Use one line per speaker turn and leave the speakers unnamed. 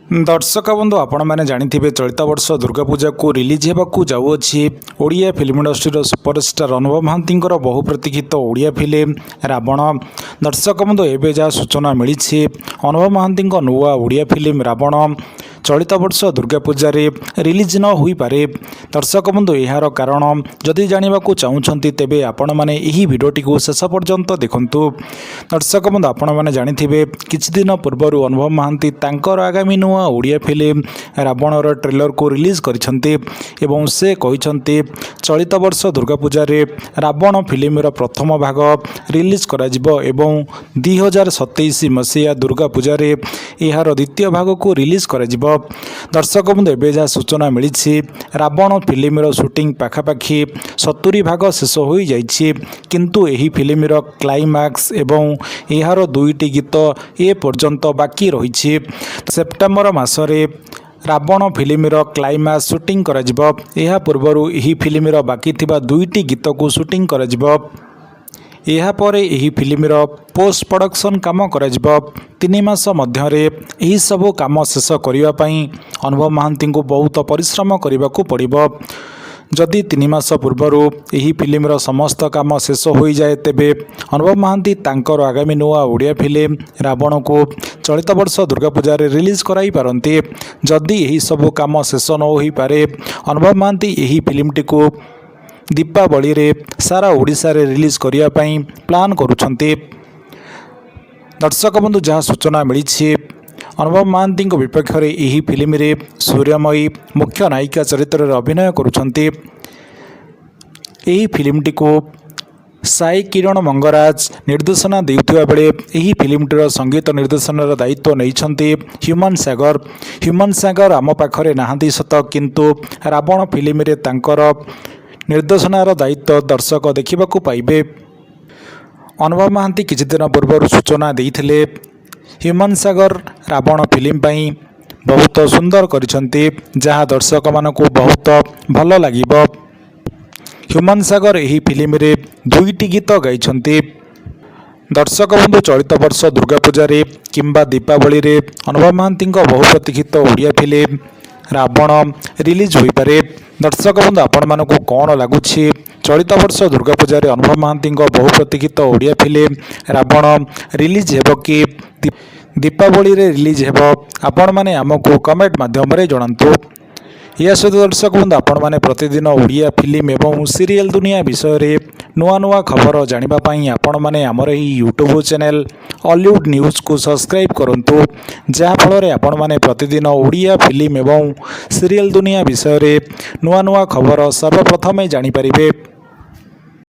दर्शक बंधु आपण मैंने जानिथिबे चलित वर्ष दुर्गा पूजा को रिलीज होगाकू जाऊँगी ओडिया फिल्म इंडस्ट्री सुपरस्टार अनुभव महांतींकर बहु प्रतीक्षित ओडिया फिल्म रावण। दर्शक बंधु एवं जहाँ सूचना मिली अनुभव महांती नुआ ओडिया फिल्म रावण चलित वर्ष दुर्गा पूजा रिलीज न हो पारे। दर्शक बंधु यार कारण जदि जानवा चाहते तेबे आपण मैंने यही भिडटी को शेष पर्यंत देखूँ। दर्शक बंधु आपण मैंने जानिथिबे किछि दिन पूर्वर अनुभव महांती तांकर आगामी नुआ ओडिया फिल्म रावणर ट्रेलर को रिलीज करिसंते एवं से कहिसंते चलित वर्ष दुर्गा पूजा रावण फिल्मर प्रथम भाग रिलीज कराजिबो एवं 2027 मसीहा दुर्गा पूजा यार द्वितीय भाग को रिलीज कराजिबो। दर्शक बंधु एवं जहाँ सूचना मिली रावण फिल्मर शूटिंग पाखापाखि 70 भाग शेष हो जाइए किंतु यही फिल्मर क्लाइमैक्स एवं यार दुईटी गीत ए पर्यंत बाकी रही। सेप्टेम्बर मासरे रावण फिल्मर क्लाइमैक्स शूटिंग कराजिबो। यह पूर्व यही फिल्मर बाकी थिबा दुईटी गीत को शूटिंग कराजिबो। यह परे यही फिल्मर पोस्ट प्रोडक्शन काम कराजिबो। 3 मास मध्यरे यही सब काम शेष करिवा पई अनुभव महांती को बहुत परिश्रम करने को पड़िबो। जदि 3 मास पूर्वर यही फिल्मर समस्त काम शेष हो जाए तेबे अनुभव महांती तांकर आगामी नुआ ओडिया फिल्म रावण को चलित वर्ष दुर्गा पूजा रिलीज कराई पारंती। जदि यही सब काम शेष न हो पारे अनुभव महांती यही फिल्मटी को दीपावली रे सारा ओडिशा रे रिलीज करिया पई प्लान करुछंती। दर्शक बंधु जहाँ सूचना मिली अनुभव महांती विपक्ष में यही फिल्म रे सूर्यमयी मुख्य नायिका चरित्र रे अभिनय करुछंती। यही फिल्मटी को साई किरण मंगराज निर्देशना देउथिबा बेले यही फिल्मटीर संगीत निर्देशनर दायित्व नैछंती ह्यूमन सागर। ह्यूमन सागर आम पाखरे नाहांती सत किंतु रावण फिल्म रे तांकर निर्देशनार दायित्व दर्शक देखा पाइबे। अनुभव महांती किछि दिन पूर्व सूचना देइथिले ह्यूमन सागर रावण फिल्म पई बहुत सुंदर करिसंती जहाँ दर्शक मानकु बहुत भल लागिबो। ह्यूमन सागर यही फिल्म रे दुईटी गीत गाइछंती। दर्शक बंधु चलित वर्ष दुर्गा पूजा रे किंबा दीपावली रे अनुभव महांती बहु प्रतीक्षित ओडिया फिल्म रावण रिलीज हो पारे। दर्शक बंधु आपण मानकु कौन लगुच चलित वर्ष दुर्गा पूजा रे अनुभव महांती बहु प्रतीक्षित ओडिया फिल्म रावण रिलीज हेबो कि दीपावली रे रिलीज हेबो आपण माने आमको कमेंट माध्यम रे जणांतु। या सहित दर्शक बंधु आपण माने प्रतिदिन ओडिया फिल्म एवं सीरियल दुनिया विषय रे नुआ नुआ खबर जानिबा पई आपण माने हमर ही यूट्यूब चैनल हॉलीवुड न्यूज़ को सब्सक्राइब करंतु जहाँ फल रे आपण माने प्रतिदिन ओडिया फिल्म एवं सीरियल दुनिया विषय रे नुआ नुआ खबर सर्वप्रथमे जानि परिबे।